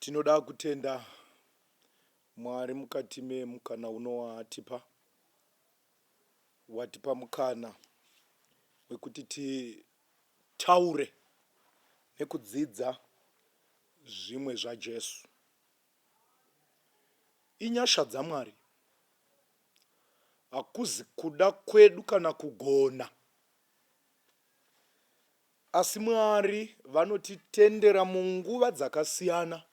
Tinoda kutenda Mwari mukati memukana unowatipa. Watipa mukana wekuti titaure nekudzidza zvimwe zvaJesu. Inyasha dzaMwari. Hakuzi kuda kwedu kana kugona. Asi Mwari vanotitendera munguva dzakasiyana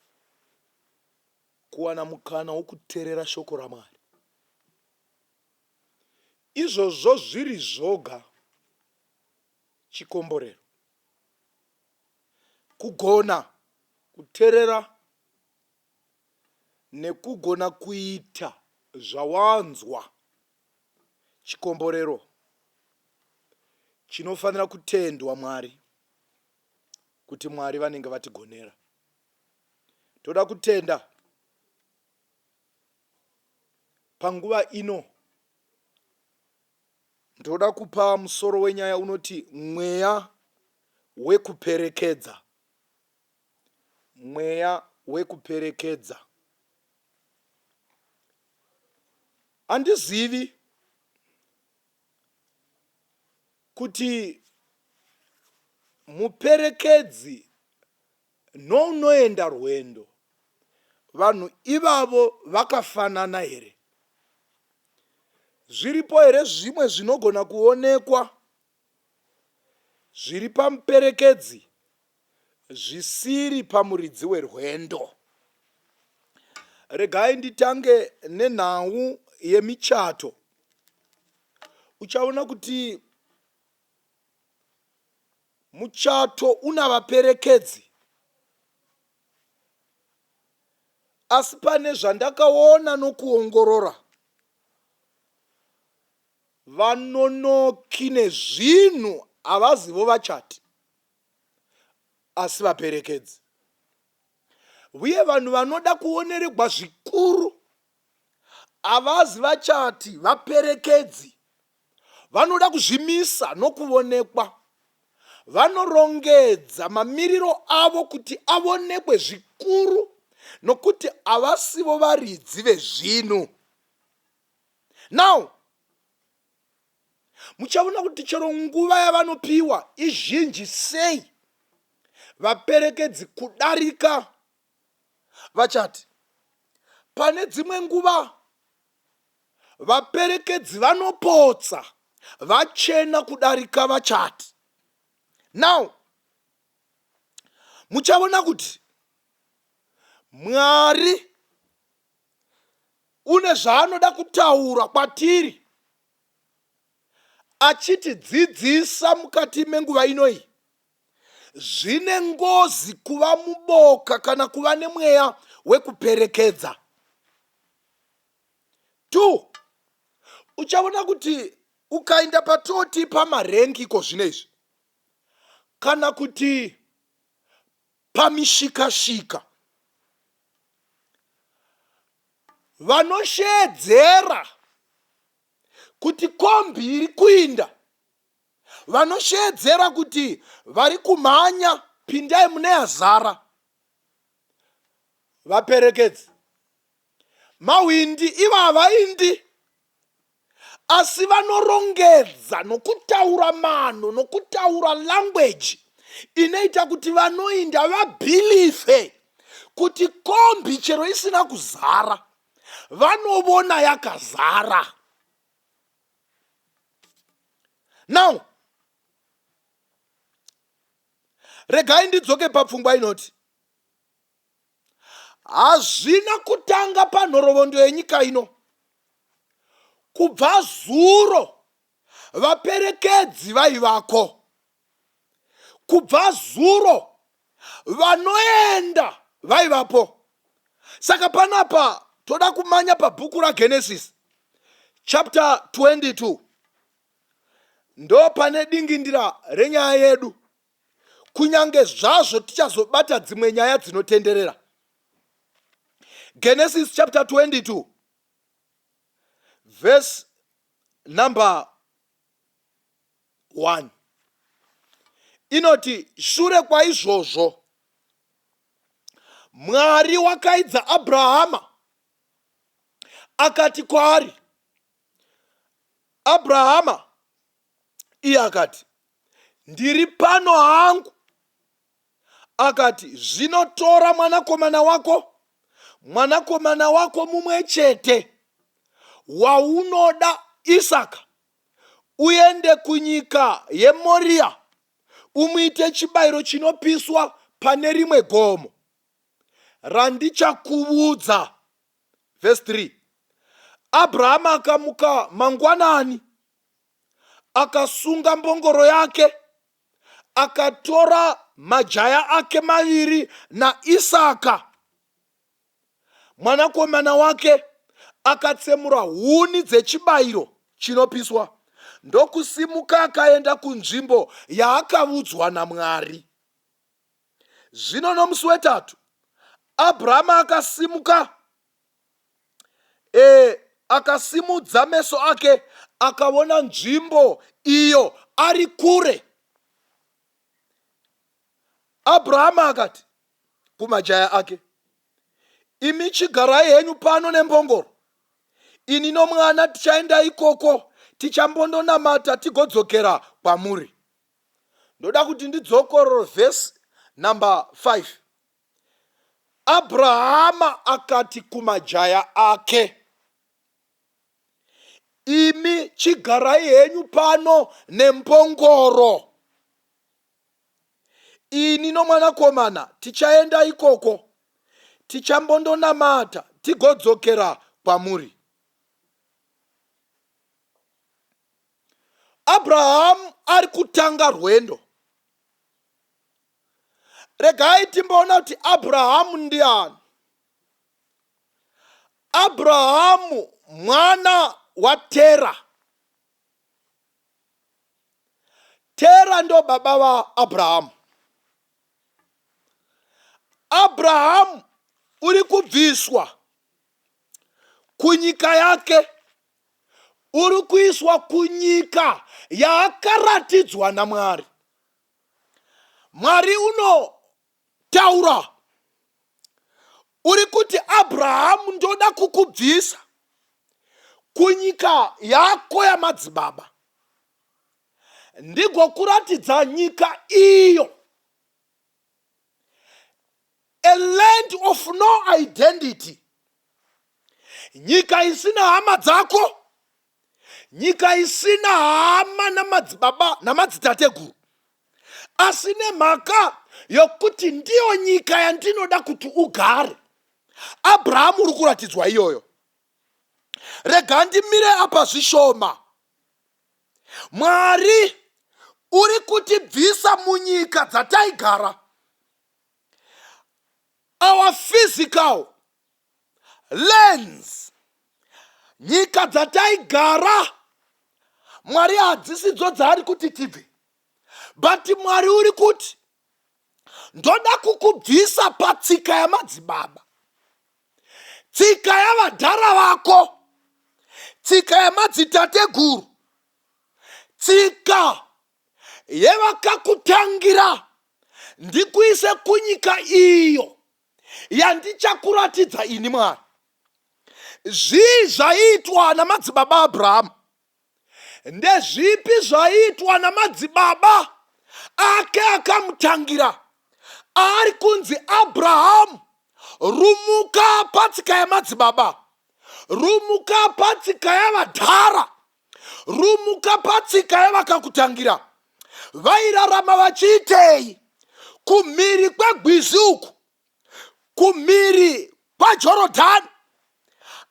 kuwana mukana wokuteerera shoko raMwari. Izvozvo zviri zvoga chikomborero. Kugona kuteerera nekugona kuita zvawanzwa chikomborero chinofanira kutendwa Mwari, kuti Mwari vanenge vatigonera. Toda kutenda panguva ino. Ndoda kupa musoro wenyaya unoti mweya wekuperekedza. Mweya wekuperekedza. Handizivi kuti muperekedzi nounoenda rwendo, vanhu ivavo vakafanana here? Zviripo here zvimwe zvinogona kuonekwa zviri pamuperekedzi zvisiri pamuridzi werwendo? Regai nditange nenhau yemichato. Uchaona kuti muchato una vaperekedzi, asi pane zvandakaona nokuongorora, vanonoki nezvinhu havazivo vachati, asi vaperekedzi. Uye vanhu vanoda kuoneregwa zvikuru havazi vachati vaperekedzi. Vanoda kuzvimisa nokuonekwa. Vanorongedza mamiriro avo kuti aonekwe zvikuru, nokuti havasivo varidzi vezvinhu. Now, muchaona kuti chero nguva yavanopiwa izhinji sei vaperekedzi kudarika vachati. Pane dzimwe nguva vaperekedzi vanopotsa vachena kudarika vachati. Now, muchaona kuti Mwari une zvaanoda kutaura kwatiri, achitidzidzisa mukati menguva inoi. Zvine ngozi kuva muboka kana kuva nemweya wekuperekedza. 2. Uchaona kuti ukaenda patoti pamarengiko zvinezvi, kana kuti pamishikashika, vanosheedzera kuti kombi iri kuinda, vanosheedzera kuti vari kumhanya pindai mune yazara, vaperekedzi. Mawindi ivo havaindi, asi vanorongedza nokutaura mano, nokutaura language inoita kuti vanoinda vabhilife kuti kombi chero isina kuzara, vanovona yakazara. Now, regai ndidzoke papfungwa inoti hazvina kutanga panhoroondo yenyika ino. Kubva zuro vaperekedzi vaivako. Kubva zuro vanoenda vaivapo. Saka panapa toda kumanya pabhuku raGenesis chapter 22. Ndo pane dingindira renyaya yedu, kunyange zvazvo tichazobata dzimwe nyaya dzinotenderera. Genesis chapter 22 verse number 1. Inoti, shure kwaizvozvo Mwari wakaidza Abrahama akati kwaari, Abrahama, iye akati, ndiri pano hangu. Akati, zvino tora mwanakomana wako mumwe chete waunoda, Isaka, uende kunyika yeMoria, umuite chibayiro chinopiswa pane rimwe gomo randichakuudza. Verse 3. Abrahama akamuka mangwanani, akasunga mbongoro yake, akatora majaya ake maviri naIsaka mwanakomana wake, akatsemura huni dzechibayiro chinopiswa, ndokusimuka akaenda kunzvimbo yaakaudzwa naMwari. Zvino nomusi wetatu Abrahama akasimuka, akasimudza meso ake, akaona nzvimbo iyo ari kure. Abrahama akati kumajaya ake, imi chigarai henyu pano nembongoro, ini nomwana tichaenda ikoko, tichambondonamata tigodzokera kwamuri. Ndoda kuti ndidzokorore vhesi number 5. Abrahama akati kumajaya ake, imi chigarai henyu pano nembongoro, ini nomwanakomana tichaenda ikoko, tichambondonamata tigodzokera kwamuri. Abrahamu ari kutanga rwendo. Regai timboona kuti Abrahamu ndiani. Abrahamu mwana waTera. Tera ndo baba wa Abrahamu. Abrahamu uri kubviswa kunyika yake, uri kuiswa kunyika yaakaratidzwa naMwari. Mwari unotaura uri kuti, Abrahamu, ndoda kukubvisa kunyika yako yamadzibaba ndigokuratidza nyika iyo, a land of no identity, nyika isina hama dzako, nyika isina hama namadzibaba namadzitateguru, asi nemhaka yokuti ndiyo nyika yandinoda kuti ugare. Abrahamu uri kuratidzwa iyoyo. Rega ndimire apa zvishoma. Mwari uri kutibvisa munyika dzataigara, our physical lands, nyika dzataigara. Mwari hadzisidzo dzaari kuti tibve, but Mwari uri kuti, ndoda kukubvisa patsika yamadzibaba, tsika yavadhara vako, tsika yamadzitateguru, tsika yevakakutangira, ndikuise kunyika iyo yandichakuratidza ini Mwari. Zvii zvaitwa namadzibaba Abrahamu? Ndezvipi zvaitwa namadzibaba ake akamutangira? Ari kunzi, Abrahamu, rumuka patsika yamadzibaba, rumuka patsika yavadhara, rumuka patsika yavakakutangira. Vairarama vachiitei? Kumhiri kwegwizi uku, kumhiri kwaJorodhani,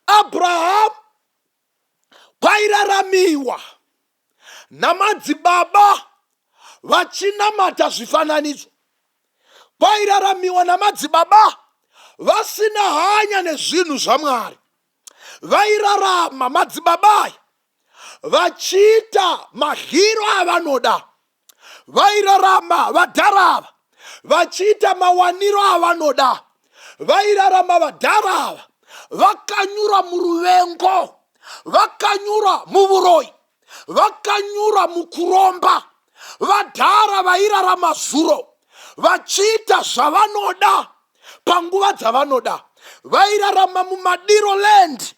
Abrahamu kwairaramiwa namadzibaba vachinamata zvifananidzo, kwairaramiwa namadzibaba vasina hanya nezvinhu zvaMwari. Vairarama madzibaba vachiita mahiro avanoda, vairarama vadharava vachiita mawaniro avanoda, vairarama vadharava vakanyura muruvengo, vakanyura muvuroyi, vakanyura mukuromba. Vadhara vairarama zuro vachiita zvavanoda panguva dzavanoda. Vairarama mumadiro land,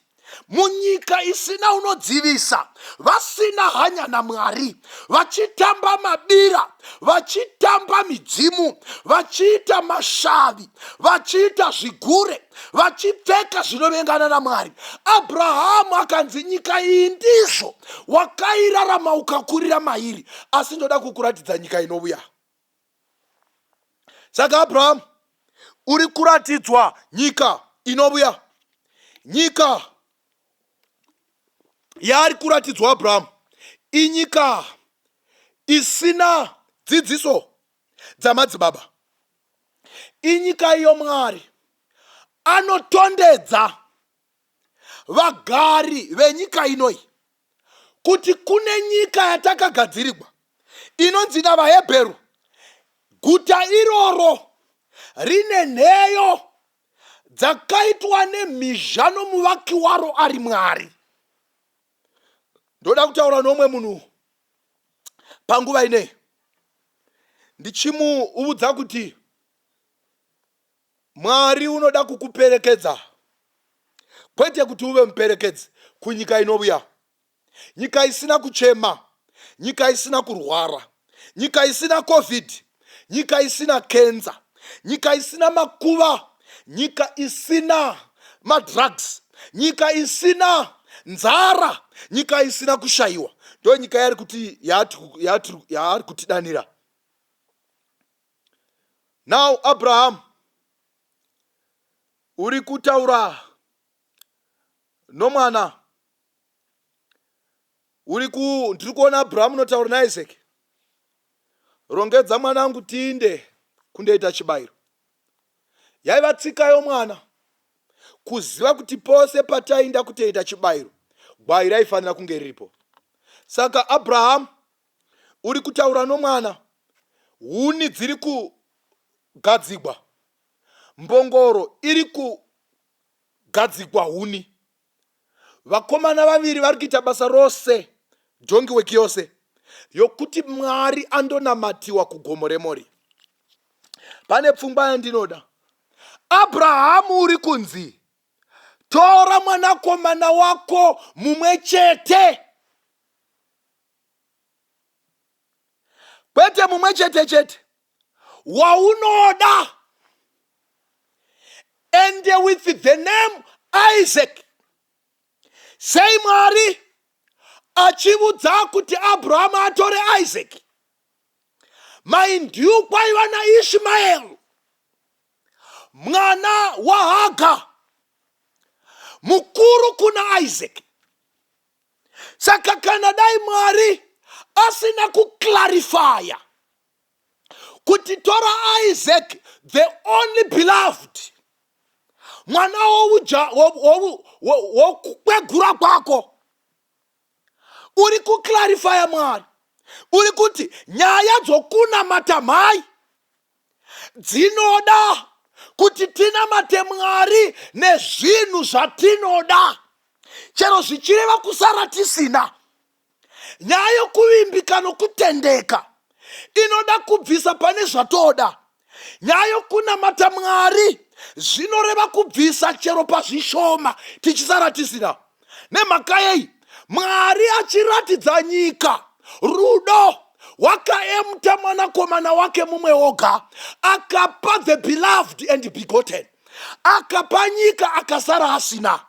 munyika isina unodzivisa, vasina hanya naMwari, vachitamba mabira, vachitamba midzimu, vachiita mashavi, vachiita zvigure, vachipfeka zvinovengana naMwari. Abrahamu akanzi nyika iyi ndizvo wakairarama ukakurira mairi, asi ndoda kukuratidza nyika inouya. Saka Abrahamu uri kuratidzwa nyika inouya. Nyika yaari kuratidzwa Abrahamu inyika isina dzidziso dzamadzibaba. Inyika iyo Mwari anotondedza vagari venyika inoi kuti kune nyika yatakagadzirirwa inonzi navaHebheru, guta iroro rine nheyo dzakaitwa nemhizha nomuvaki waro ari Mwari. Ndoda kutaura nomwe munhu panguva inei, ndichimuudza kuti Mwari unoda kukuperekedza, kwete kuti uve muperekedzi kunyika inouya. Nyika isina kuchema, nyika isina kurwara, nyika isina COVID, nyika isina kenza, nyika isina makuva, nyika isina madrugs, nyika isina nzara, nyika isina kushayiwa. Ndo nyika yaari kutidanira. Now Abraham uri kutaura nomwana, ndiri kuona Abraham unotaura naIsaac, rongedza mwanangu tiinde kundoita chibayiro. Yaiva tsika yomwana kuziva kuti pose patainda kutoita chibayiro, gwai raifanira kunge riripo. Saka Abraham uri kutaura nomwana, huni dziri kugadzigwa, mbongoro iri kugadzigwa huni, vakomana vaviri vari kuita basa rose, jongi weki yose yokuti Mwari andonamatiwa kugomo reMori. Pane pfungwa yandinoda. Abrahamu uri kunzi tora mwanakomana wako mumwe chete, kwete mumwe chete chete waunoda, and with the name Isaac. Sei Mwari achivudza kuti Abrahamu atore Isaac. Maindiu kwaiva naIshmael mwana waHaga, mukuru kuna Isaac. Saka kana dai Mwari asina kuklarifya kuti tora Isaac, the only beloved, mwana wokukwegura kwako, uri kuklarifya Mwari, uri kuti nyaya dzokunamata mhai dzinoda kuti tinamate Mwari nezvinhu zvatinoda, chero zvichireva kusara tisina. Nyaya yokuvimbika nokutendeka inoda kubvisa pane zvatoda. Nyaya yokunamata Mwari zvinoreva kubvisa chero pazvishoma tichisara tisina. Nemhaka yei Mwari achiratidza nyika rudo, wakaemta mwanakomana wake mumwe oga, akapa the beloved and begotten, akapa nyika akasara asina.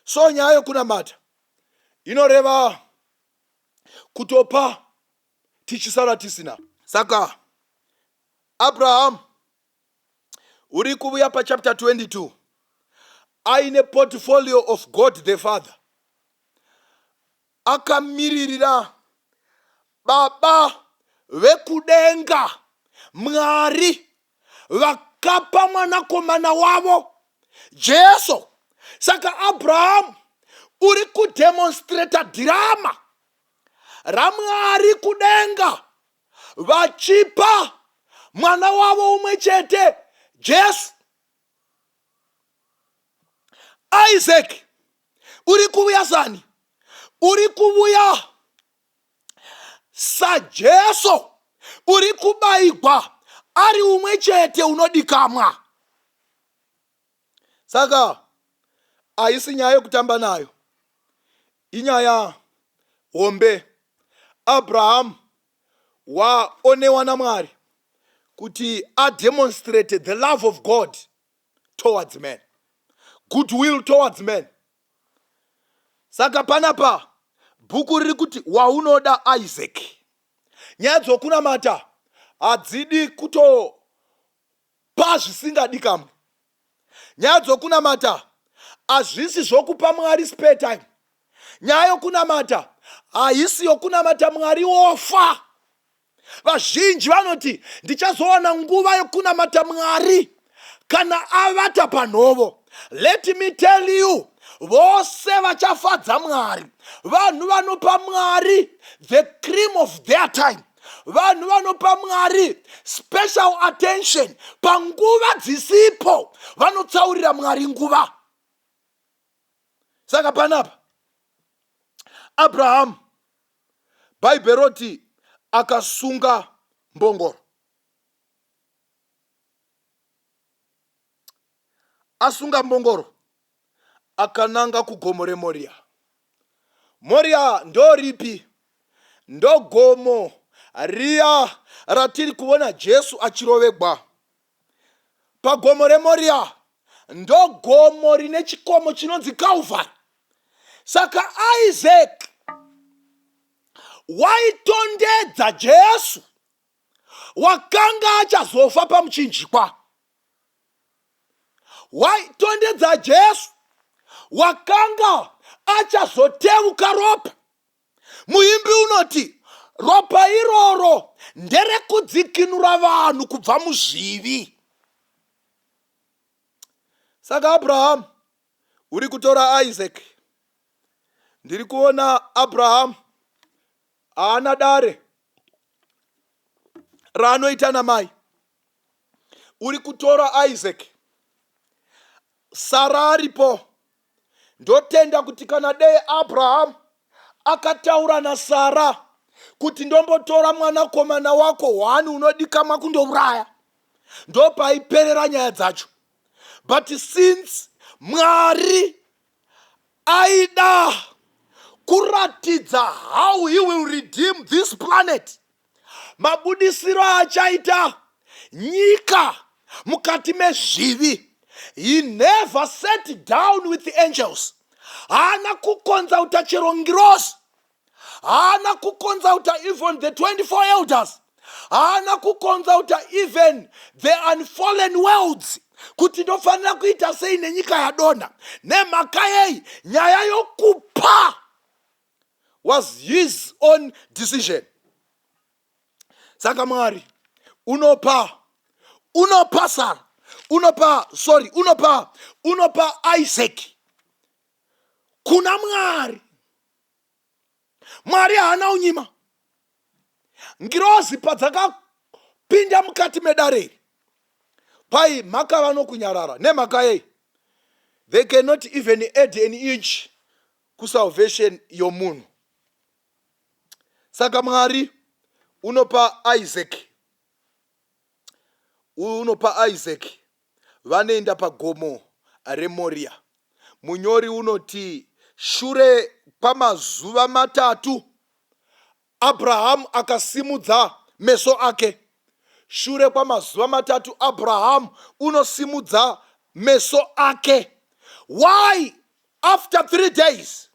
So nyaya yokunamata inoreva kutopa tichisara tisina. Saka Abraham uri kuvuya pa chapter 22 aine portfolio of God the Father, akamiririra baba vekudenga Mwari vakapa mwanakomana wavo Jesu. Saka Abraham uri kudemonstrata drama raMwari kudenga vachipa mwana wavo umwe chete Jesu. Isaac uri kuvuya sani? Uri kuvuya saJesu, uri kubaigwa ari umwe chete unodikamwa. Saka haisi nyaya yekutamba nayo, inyaya hombe. Abraham waonewa naMwari kuti demonstrated the love of God towards men, goodwill towards men. Saka panapa bhuku riri kuti waunoda Isaac. Nyaya dzokunamata hadzidi kutopa zvisingadikamwe. Nyaya dzokunamata hazvisi zvokupa Mwari spare time. Nyaya yokunamata haisi yokunamata Mwari wofa. Vazhinji vanoti ndichazowana nguva yokunamata Mwari kana avata panhovo. Let me tell you, vose vachafadza Mwari, vanhu vanopa Mwari the cream of their time, vanhu vanopa Mwari special attention panguva dzisipo, vanotsaurira Mwari nguva. Saka panapa Abraham, Bible roti akasunga mbongoro. Asunga mbongoro akananga kugomo reMoria. Moria ndo ripi? Ndo gomo riya ratiri kuona Jesu achirovegwa. Pagomo reMoria ndo gomo rine chikomo chinonzi Calvary. Saka Isaac waitondedza Jesu wakanga achazofa pamuchinjikwa. Waitondedza Jesu wakanga achazoteuka ropa. Muimbi unoti ropa iroro nderekudzikinura vanhu kubva muzvivi. Saka Abraham uri kutora Isaac. Ndiri kuona Abraham haana dare raanoita namai. Uri kutora Isaac. Sara aripo. Ndotenda kuti kana dei Abraham akataura naSara kuti ndombotora mwanakomana wako wani unodikamwa kundouraya, ndopaiperera nyaya dzacho. But since Mwari aida kuratidza how he will redeem this planet, mabudisiro achaita nyika mukati mezvivi, he never sat down with the angels. Haana kukonza uta chirongirosi, haana kukonza uta even the 24 elders, haana kukonza uta even the unfallen worlds, kuti ndofanira kuita sei nenyika yadonha nemhaka yei. Nyaya yokupa was his own decision. Saka Mwari unopa Sara, unopa Isaac kuna Mwari. Mwari haana unyima. Ngirozi padzakapinda mukati medare pai mhaka vanokunyarara nemhaka yei. They cannot even add an inch kusalvation yomunhu. Saka Mwari unopa Isaac vanoenda pagomo reMoria. Munyori unoti shure kwamazuva matatu Abraham akasimudza meso ake. Shure kwamazuva matatu Abraham unosimudza meso ake. Why? After 3 days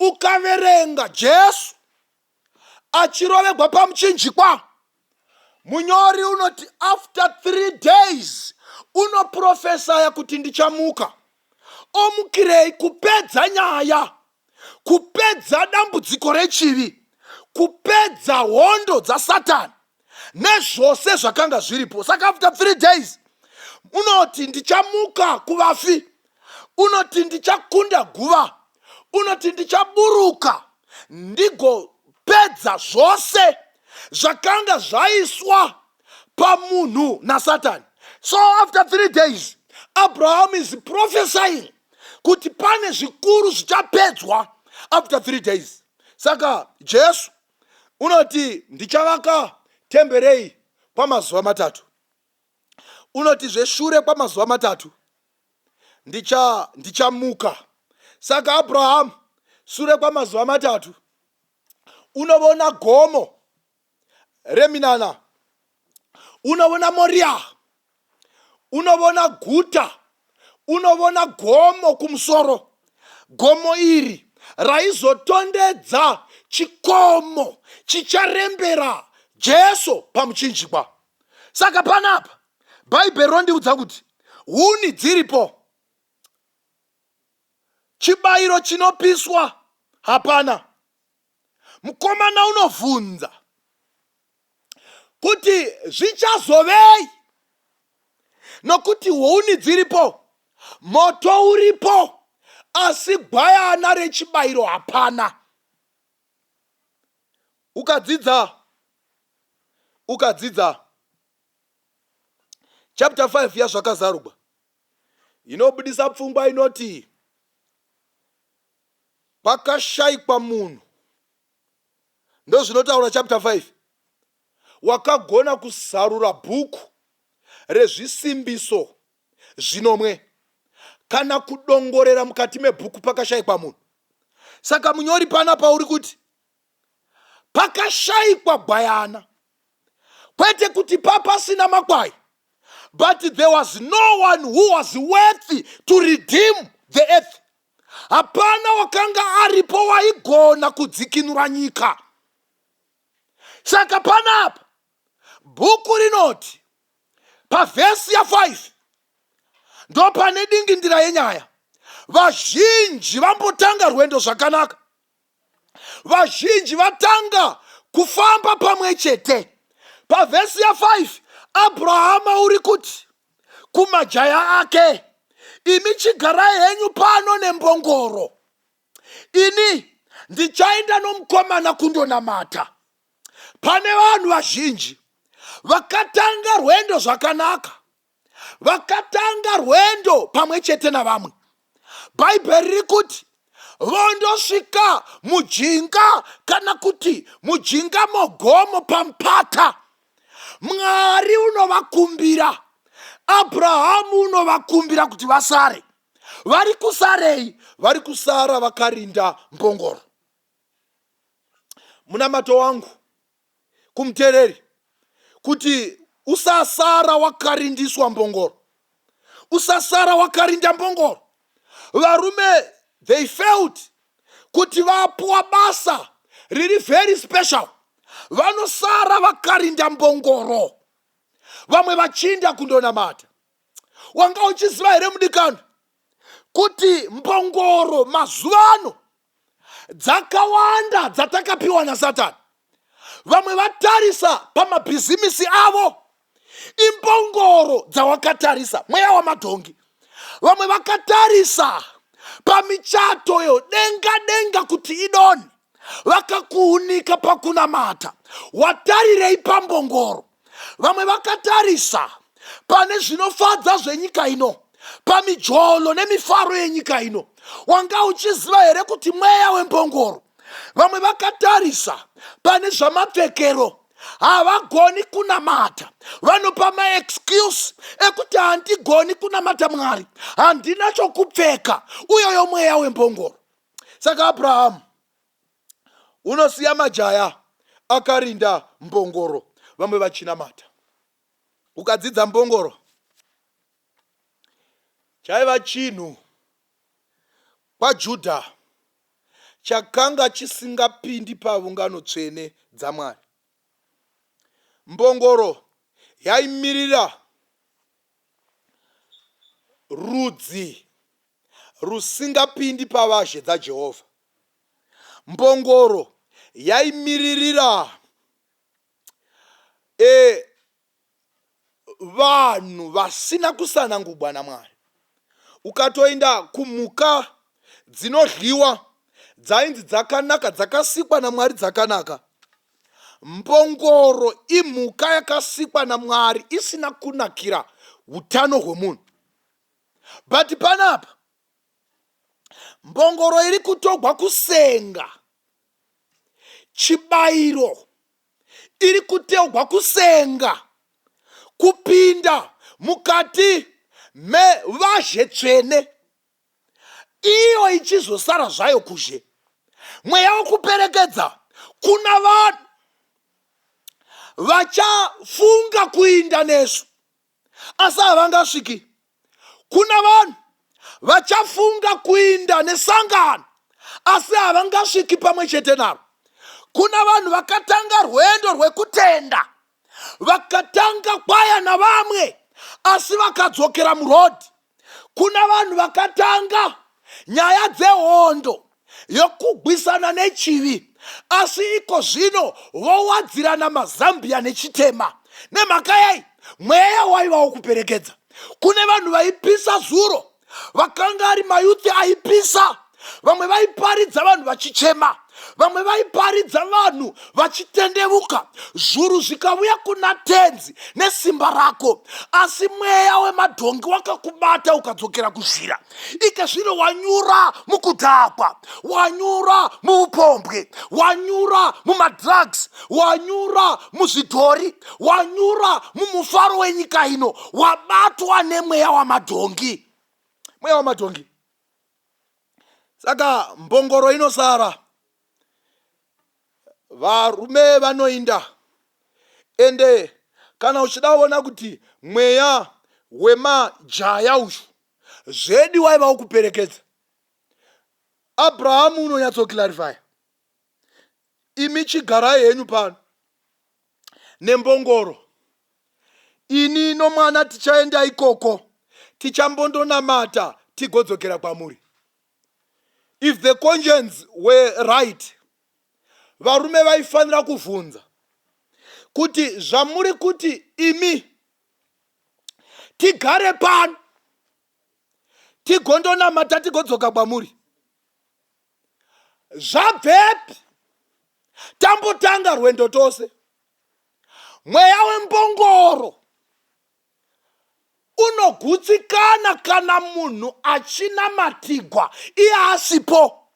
ukaverenga Jesu achirovegwa pamuchinjikwa, munyori unoti after 3 days unoprofesaya kuti ndichamuka. Omukirei kupedza nyaya, kupedza dambudziko rechivi, kupedza hondo dzaSatani nezvose zvakanga zviripo. Saka after 3 days unoti ndichamuka kuvafi, unoti ndichakunda guva, unoti ndichaburuka ndigopedza zvose zvakanga zvaiswa pamunhu naSatani. So after 3 days Abraham is prophesying kuti pane zvikuru zvichapedzwa after 3 days. Saka Jesu unoti ndichavaka temberei kwamazuva matatu. unoti zveshure kwamazuva matatu ndichamuka. Saka Abraham shure kwamazuva matatu unovona gomo reminana, unovona Moria, unovona guta, unovona gomo kumusoro. Gomo iri raizotondedza chikomo chicharembera Jesu pamuchinjikwa. Saka panapa Bhaibheri rondiudza kuti huni dziripo, chibayiro chinopiswa hapana. Mukomana unovhunza kuti zvichazovei, nokuti huni dziripo, moto uripo, asi gwayana rechibayiro hapana. Ukadzidza chapter 5 yazvakazarugwa inobudisa pfungwa inoti pakashayikwa munhu, ndozvinotaura chapter 5, wakagona kuzarura bhuku rezvisimbiso zvinomwe kana kudongorera mukati mebhuku pakashayikwa munhu. Saka munyori panapa uri kuti pakashayikwa gwayana, kwete kuti papasina makwai, but there was no one who was worthy to redeem the earth. Hapana wakanga aripo waigona kudzikinura nyika. Saka panapa bhuku rinoti pavhesi ya5 ndo pane dingindira yenyaya. Vazhinji vambotanga rwendo zvakanaka, vazhinji vatanga kufamba pamwe chete. Pavhesi ya5 Abrahama uri kuti kumajaya ake, imi chigarai henyu pano nembongoro, ini ndichaenda nomukomana kundonamata. Pane vanhu vazhinji vakatanga rwendo zvakanaka, vakatanga rwendo pamwe chete navamwe. Bhaibheri riri kuti vondosvika mujinga, kana kuti mujinga mogomo pamupata, Mwari unovakumbira, Abrahamu unovakumbira kuti vasare. Vari kusarei? Vari kusara vakarinda mbongoro. Munamato wangu kumteereri kuti usasara wakarindiswa mbongoro, usasara wakarinda mbongoro. Varume they felt kuti vapuwa basa riri very special, vanosara vakarinda mbongoro, vamwe vachinda kundonamata. Wanga uchiziva here mudikano kuti mbongoro mazuvano dzakawanda dzatakapiwa naSatani? Vamwe vatarisa pamabhizimisi avo, imbongoro dzawakatarisa, mweya wamadhongi. Vamwe vakatarisa pamichato yo denga kuti idoni, vakakuunika pakunamata, watarirei pambongoro. Vamwe vakatarisa pane zvinofadza zvenyika ino, pamijolo nemifaro yenyika ino. Wanga uchiziva here kuti mweya wembongoro? Vamwe vakatarisa pane zvamapfekero, havagoni kunamata, vanopa maexcuse ekuti handigoni kunamata Mwari, handina chokupfeka. Uyoyo mweya wembongoro. Saka Abrahamu unosiya majaya akarinda mbongoro, vamwe vachinamata. Ukadzidza mbongoro chaiva chinhu paJudha chakanga chisingapindi paungano tsvene dzaMwari. Mbongoro yaimirira rudzi rusingapindi pavazhe dzaJehovha. Mbongoro yaimiririra vanhu vasina kusanangurwa naMwari. Ukatoenda kumhuka dzinodliwa dzainzi dzakanaka, dzakasikwa naMwari dzakanaka, mbongoro imhuka yakasikwa naMwari isina kunakira utano hwemunhu. But panapa mbongoro iri kutogwa kusenga chibayiro, iri kutegwa kusenga kupinda mukati mevazhetsvene, iyo ichizosara zvayo kuzhe. Mweya wokuperekedza kuna vanhu vachafunga kuinda nesu asi havangasviki. Kuna vanhu vachafunga kuinda nesangano asi havangasviki pamwe chete naro. Kuna vanhu vakatanga rwendo rwekutenda, vakatanga kwaya navamwe asi vakadzokera murodhi. Kuna vanhu vakatanga nyaya dzehondo yokugwisana nechivi asi iko zvino vowadzirana mazambia nechitema. Nemhaka yei? Mweya waiva wokuperekedza. Kune vanhu vaipisa zuro, vakanga ari mayuthi aipisa. Vamwe vaiparidza vanhu vachichema, vamwe vaiparidza vanhu vachitendevuka. Zuru zvikauya kuna tenzi nesimba rako, asi mweya wemadhongi wakakubata ukadzokera kuzhira. Ike zvino wanyura mukudhakwa, wanyura muupombwe, wanyura mumadrugs, wanyura muzvidhori, wanyura mumufaro wenyika ino, wabatwa nemweya wamadhongi. Mweya wamadhongi. Saka mbongoro inosara, varume vanoinda. Ende kana uchida kuona kuti mweya wemajaya uyu zvedi waiva wokuperekedza, Abrahamu unonyatsoklarifya. Imi chigarai henyu pano nembongoro, ini nomwana tichaenda ikoko, tichambondonamata tigodzokera kwamuri. If the conscience were right, varume vaifanira kuvhunza kuti zvamuri kuti imi tigare pano tigondonamata tigodzoka kwamuri, zvabvepi? Tambotanga rwendo tose. Mweya wembongoro unogutsikana kana munhu achinamatigwa iye asipo.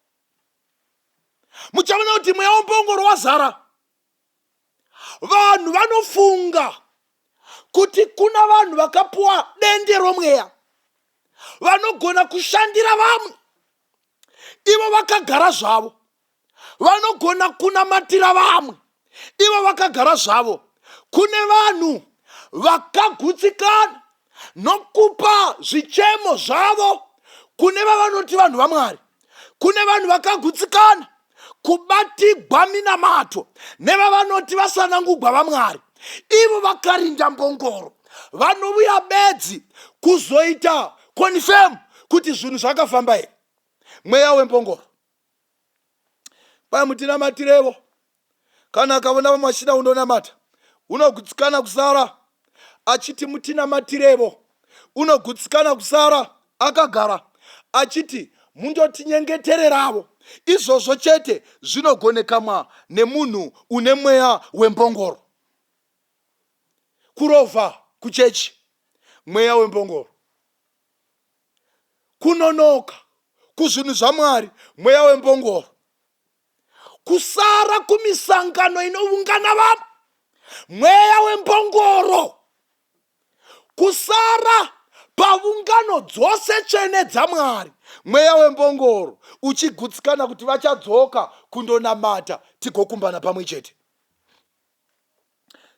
Muchaona kuti mweya wembongoro wazara. Vanhu vanofunga kuti kuna vanhu vakapuwa dende romweya vanogona kushandira vamwe, ivo vakagara zvavo. Vanogona kunamatira vamwe, ivo vakagara zvavo. Kune vanhu vakagutsikana nokupa zvichemo zvavo kune vavanoti vanhu vaMwari. Kune vanhu vakagutsikana kubatigwa minamato nevavanoti vasanangugwa vaMwari. Ivo vakarinda mbongoro, vanouya bedzi kuzoita confirm kuti zvinhu zvakafamba here. Mweya wembongoro. Kwai mutinamatirevo. Kana akaona vamwe vachida kundonamata, unogutsikana kusara achiti mutinamatirevo. Unogutsikana kusara akagara achiti mundotinyengetereravo. Izvozvo chete zvinogonekamwa nemunhu une mweya wembongoro. Kurovha kuchechi, mweya wembongoro. Kunonoka kuzvinhu zvaMwari, mweya wembongoro. Kusara kumisangano inoungana vanhu, mweya wembongoro. Kusara paungano dzose tsvene dzaMwari, mweya wembongoro. Uchigutsikana kuti vachadzoka kundonamata tigokumbana pamwe chete.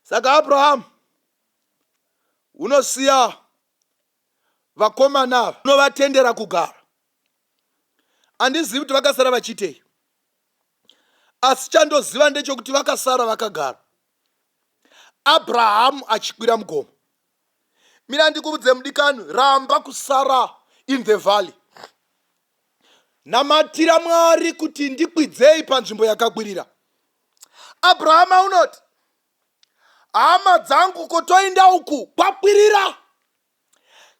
Saka Abrahamu unosiya vakomana unovatendera kugara. Handizivi kuti vakasara vachitei, asi chandoziva ndechekuti vakasara vakagara. Abrahamu achikwira mugomo. Mina ndikudze mudikani, ramba kusara in the valley. Namatira Mwari kuti ndikwidzei panzvimbo yakakwirira. Abrahamu unoti, hama dzangu kotoinda uku kwakwirira.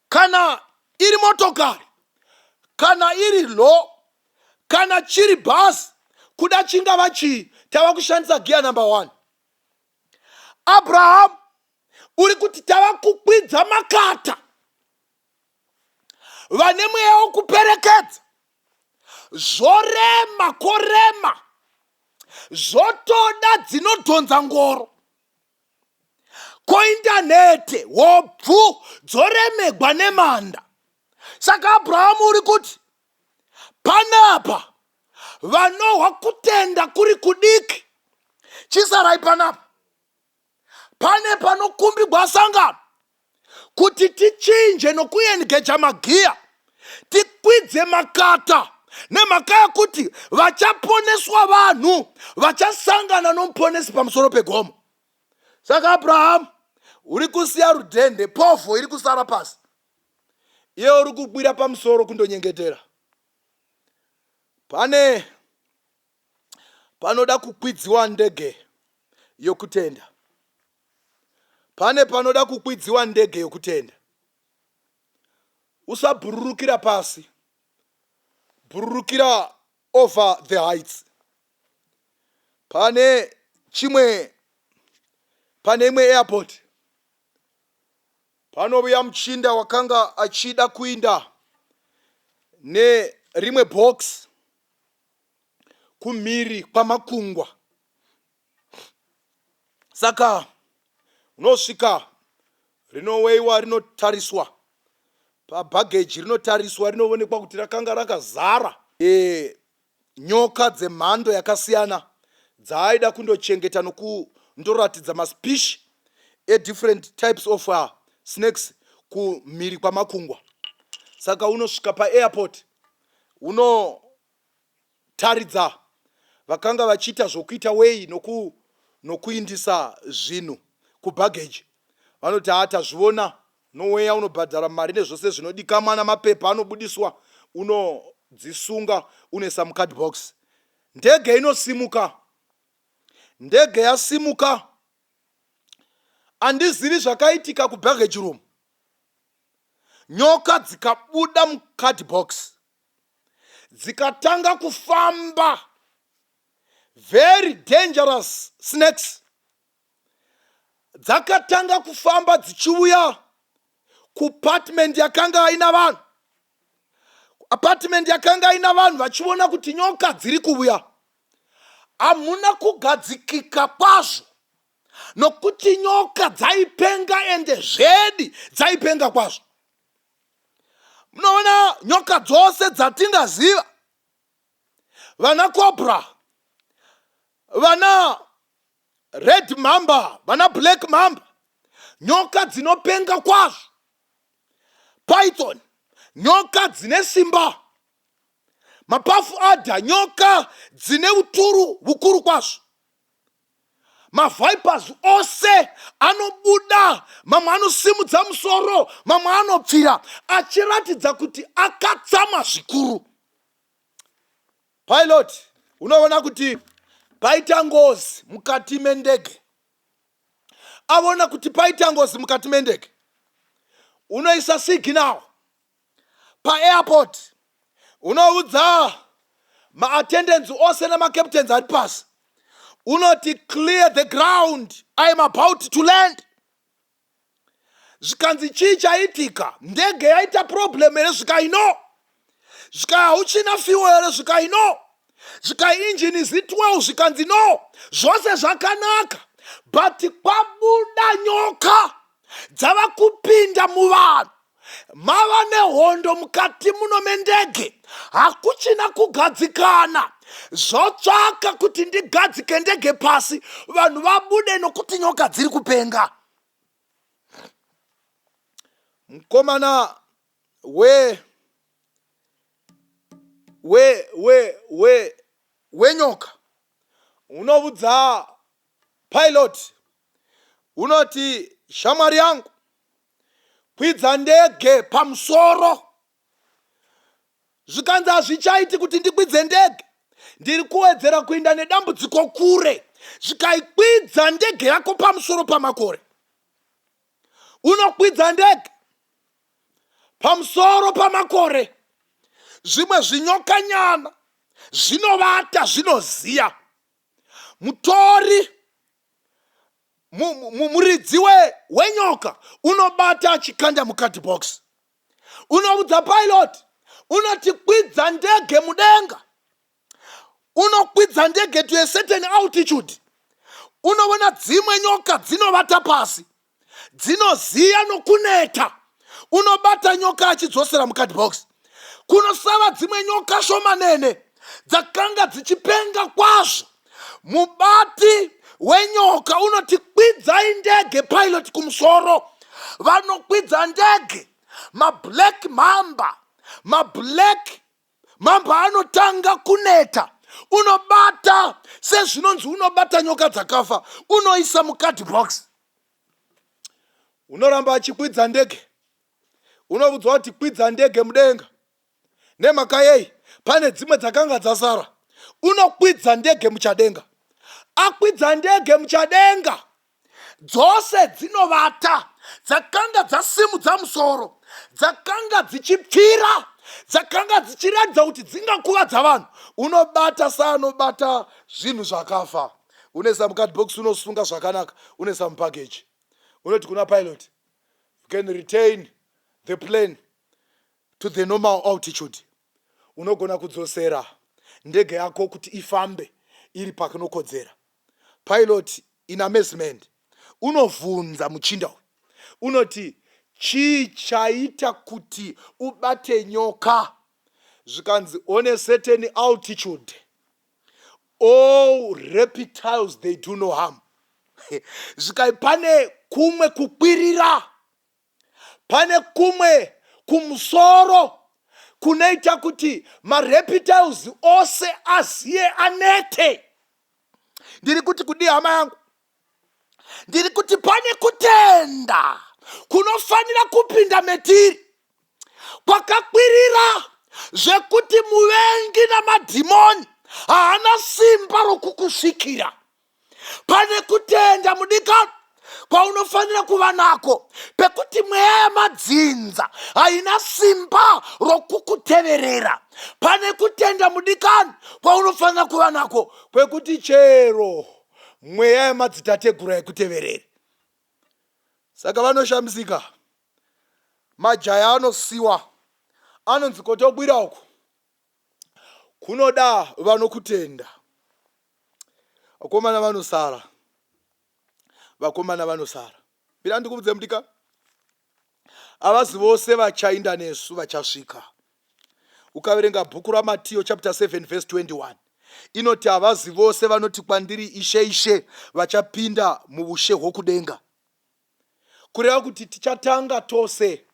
Kana iri motokari, kana iri lo, kana chiri bhazi, kuda chingava chii, tava kushandisa gear number 1. Abrahamu uri kuti tava kukwidza makata. Vane mweya wokuperekedza, zvorema korema, zvotoda dzinodhonza ngoro. koindanete hobvu dzoremegwa nemanda. Saka Abrahamu uri kuti panapa vanohwa kutenda kuri kudiki. Chisarai panapa pane panokumbigwa sangano kuti tichinje nokuengeja magiya, tikwidze makata nemhaka yekuti vachaponeswa vanhu vachasangana nomuponesi pamusoro pegomo. Saka Abrahamu uri kusiya rudhende, povho iri kusara pasi, iye uri kukwira pamusoro kundonyengetera. Panoda kukwidziwa ndege yokutenda. Panoda kukwidziwa ndege yokutenda. Usabhururukira pasi, bhururukira over the heights. Pane imwe airport, panouya muchinda wakanga achida kuinda nerimwe box kumhiri kwamakungwa. Saka unosvika, rinoweiwa, rinotariswa pabhageji, rinotariswa, rinoonekwa kuti rakanga rakazara nyoka dzemhando yakasiyana dzaaida kundochengeta nokundoratidza maspishi different types of snakes kumhiri kwamakungwa. Saka unosvika paairport, unotaridza vakanga vachiita zvokuita wei nokuindisa zvinhu kubhageji. Vanoti tazviona, noweya unobhadhara mari nezvose zvinodikanwa namapepa anobudiswa, unodzisunga unoisa mukadhibox. Ndege inosimuka. Ndege yasimuka, handizivi zvakaitika kubhageji room. Nyoka dzikabuda mukadhibox dzikatanga kufamba. Very dangerous snakes. Dzakatanga kufamba dzichiuya kuapartment yakanga ina vanhu. Apartment yakanga ina vanhu vachiona kuti nyoka dziri kuuya. Hamuna kugadzikika kwazvo, nokuti nyoka dzaipenga ende zvedi dzaipenga kwazvo. Munoona nyoka dzose dzatingaziva, vana cobra, vana red mamba, vana black mamba, nyoka dzinopenga kwazvo. Python, nyoka dzine simba. Mapafu adha, nyoka dzine uturu hukuru kwazvo. Mavipers ose anobuda, mamwe anosimudza musoro, mamwe anopfira, achiratidza kuti akatsama zvikuru. Pilot, unoona kuti paita ngozi mukati mendege. Avona kuti paita ngozi mukati mendege, unoisa signal paairport, unoudza maattendants ose namacaptains ari pasi, unoti clear the ground, I am about to land. Zvikanzi chii chaitika? Ndege yaita problem here, zvikaino. Zvika hauchina fuel here, zvikaino. Zvika engine zi 12, zvikanzi no. Zvose zvakanaka. But kwabuda nyoka dzava kupinda muvanhu. Mava nehondo mukati muno mendege. Hakuchina kugadzikana. Zvotsvaka kuti ndigadzike ndege pasi, vanhu vabude nokuti nyoka dziri kupenga. Mukomana wenyoka unoudza pilot, unoti shamwari yangu, kwidza ndege pamusoro. Zvikanzi hazvichaiti kuti ndikwidze ndege, ndiri kuwedzera kuinda nedambudziko kure. Zvikaikwidza ndege yako pamusoro pamakore. Unokwidza ndege pamusoro pamakore. Zvimwe zvinyokanyana zvinovata, zvinoziya. Mutori, muridzi wenyoka unobata achikanda mukadhibox. Unoudza pilot, unoti kwidza ndege mudenga. Unokwidza ndege to a certain altitude. Unoona dzimwe nyoka dzinovata pasi. dzinoziya nokuneta. Unobata nyoka achidzosera mukadhibhokisi. Kunosava dzimwe nyoka shomanene dzakanga dzichipenga kwazvo. Mubati wenyoka unoti kwidzai ndege pilot kumusoro. Vanokwidza ndege. Mablack mamba anotanga kuneta. Unobata sezvinonzi unobata nyoka dzakafa, unoisa mukadhibhokisi. Unoramba achikwidza ndege. Unobudzwa kuti kwidza ndege mudenga. Nemhaka yei? Pane dzimwe dzakanga dzasara. Unokwidza ndege muchadenga. Akwidza ndege muchadenga, dzose dzinovata. Dzakanga dzasimudza musoro, dzakanga dzichipfira, dzakanga dzichiratidza kuti dzingakuvadza vanhu. Unobata saanobata zvinhu zvakafa. Unoisa mukadhibhokisi, unosunga zvakanaka, unoisa mupakeji. Unoti kuna pilot, you can retain the plane to the normal altitude. Unogona kudzosera ndege yako kuti ifambe iri pakunokodzera. Pilot in amazement unovhunza muchinda uyu. Unoti chii chaita kuti ubate nyoka? Zvikanzi on a certain altitude all reptiles they do no harm. Zvikai pane kumwe kukwirira, pane kumwe kumusoro kunoita kuti mareptiles ose aziye anete. Ndiri kuti kudi hama yangu, ndiri kuti pane kutenda kunofanira kupinda metiri kwakakwirira zvekuti muvengi namadhimoni haana simba rokukusvikira. Pane kutenda mudikani kwaunofanira kuva nako, pekuti mweya yamadzinza haina simba rokukuteverera. Pane kutenda mudikani kwaunofanira kuva nako, kwekuti chero mweya yamadzitategura yekuteverere. Saka vanoshamisika. Majaya anosiwa, anonzi kotobwira uku kunoda vanokutenda. Vakomana vanosara, vakomana vanosara. Bila ndikubudze mudika, avazi vose vachainda nesu vachasvika. Ukaverenga bhuku raMatiyo chapter 7 verse 21, inoti avazi vose vanoti kwandiri Ishe Ishe vachapinda muushe hwokudenga. Kureva kuti tichatanga tose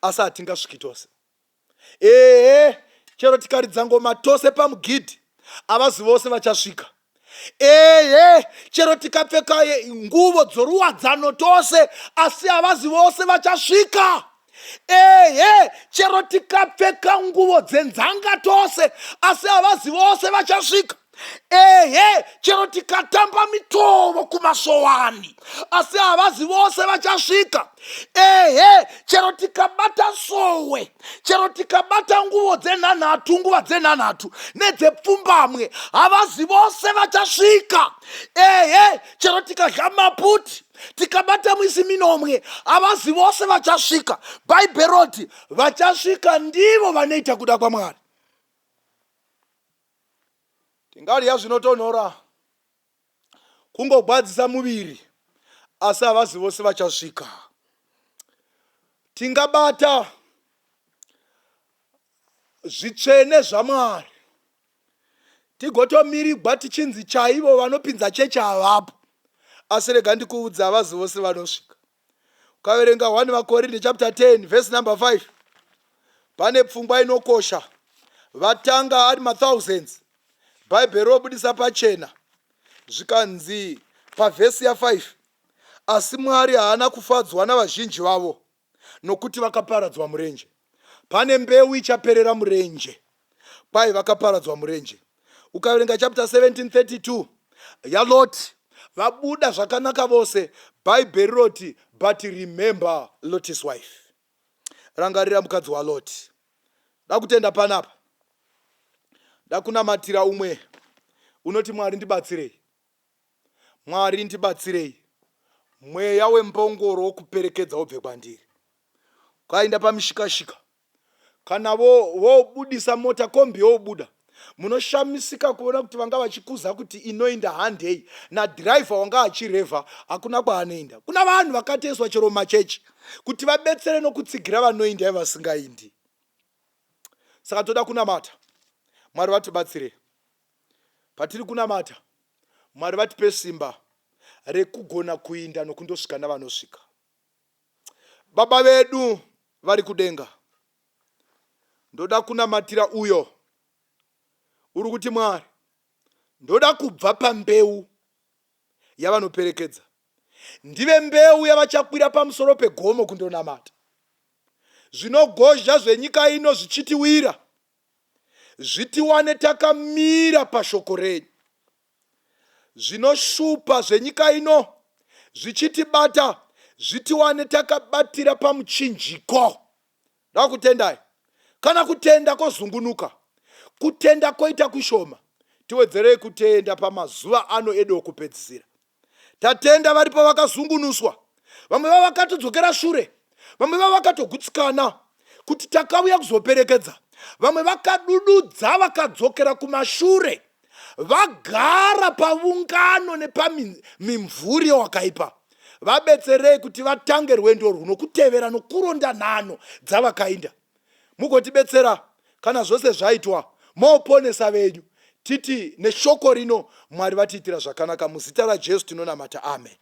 asi hatingasviki tose. Chero tikaridza ngoma tose pamugidhi avazi vose vachasvika. Chero tikapfeka nguvo dzoruwadzano tose asi havazi vose vachasvika. Chero tikapfeka nguvo dzenzanga tose asi havazi vose vachasvika. Chero tikatamba mitovo kumasowani asi havazi vose vachasvika. Chero tikabata sowe, chero tikabata nguvo nguva dzenhanhatu nedzepfumbamwe, havazi vose vachasvika. Chero tikadya maputi, tikabata mwisi minomwe, havazi vose vachasvika. Bhaibheroti vachasvika ndivo vanoita kuda kwaMwari. Tingarya zvinotonhora, kungogwadzisa muviri, asi havazi vose vachasvika. Tingabata zvitsvene zvaMwari, tigotomirigwa tichinzi chaivo vanopinza chechi havapo, asi rega ndikuudza havazi vose vanosvika. Ukaverenga 1 Vakorinde chapter 10 verse number 5, pane pfungwa inokosha. Vatanga ari ma-thousands. Bhaibheri robudisa pachena zvikanzi pavhesi ya5, asi Mwari haana kufadzwa navazhinji vavo nokuti vakaparadzwa murenje. Pane mbeu ichaperera murenje, kwai vakaparadzwa murenje. Ukaverenga chapter 17:32 yaLoti, vabuda zvakanaka vose. Bhaibheri roti but remember Lot's wife. Rangarira mukadzi waLoti. Dakutenda panapa, dakunamatira umwe unoti Mwari ndibatsirei, Mwari ndibatsirei, mweya wembongoro wokuperekedza ubve kwandiri. Ukaenda pamishikashika, kana vobudisa mota kombi yobuda, munoshamisika kuona kuti vanga vachikuza kuti inoenda handei nadhiraivha wanga achirevha hakuna kwaanoenda. Kuna vanhu vakateiswa chero machechi kuti vabetsere nokutsigira vanoenda vasingaindi. Saka toda kunamata Mwari vatibatsire. Patiri kunamata Mwari vatipe simba rekugona kuinda nokundosvika navanosvika. Baba vedu vari kudenga, ndoda kunamatira uyo uri kuti Mwari, ndoda kubva pambeu yavanoperekedza ndive mbeu yavachakwira pamusoro pegomo kundonamata. Zvinogozha zvenyika ino zvichitiwira, zvitiwane takamira pashoko renyu. Zvinoshupa zvenyika ino zvichitibata, zvitiwane takabatira pamuchinjiko. Ndakutendai, kana kutenda kozungunuka, kutenda koita kushoma, tiwedzerei kutenda pamazuva ano edu okupedzisira. Tatenda varipo vakazungunuswa, vamwe vavakatodzokera shure, vamwe vavakatogutsikana kuti takauya kuzoperekedza, vamwe vakadududza vakadzokera kumashure, vagara paungano nepamimvuri wakaipa. Vabetserei kuti vatange rwendo rwuno kutevera nokuronda nhano dzavakainda. Mugotibetsera kana zvose zvaitwa moponesa venyu. Titi neshoko rino Mwari vatiitira zvakanaka. Muzita raJesu tinonamata, amen.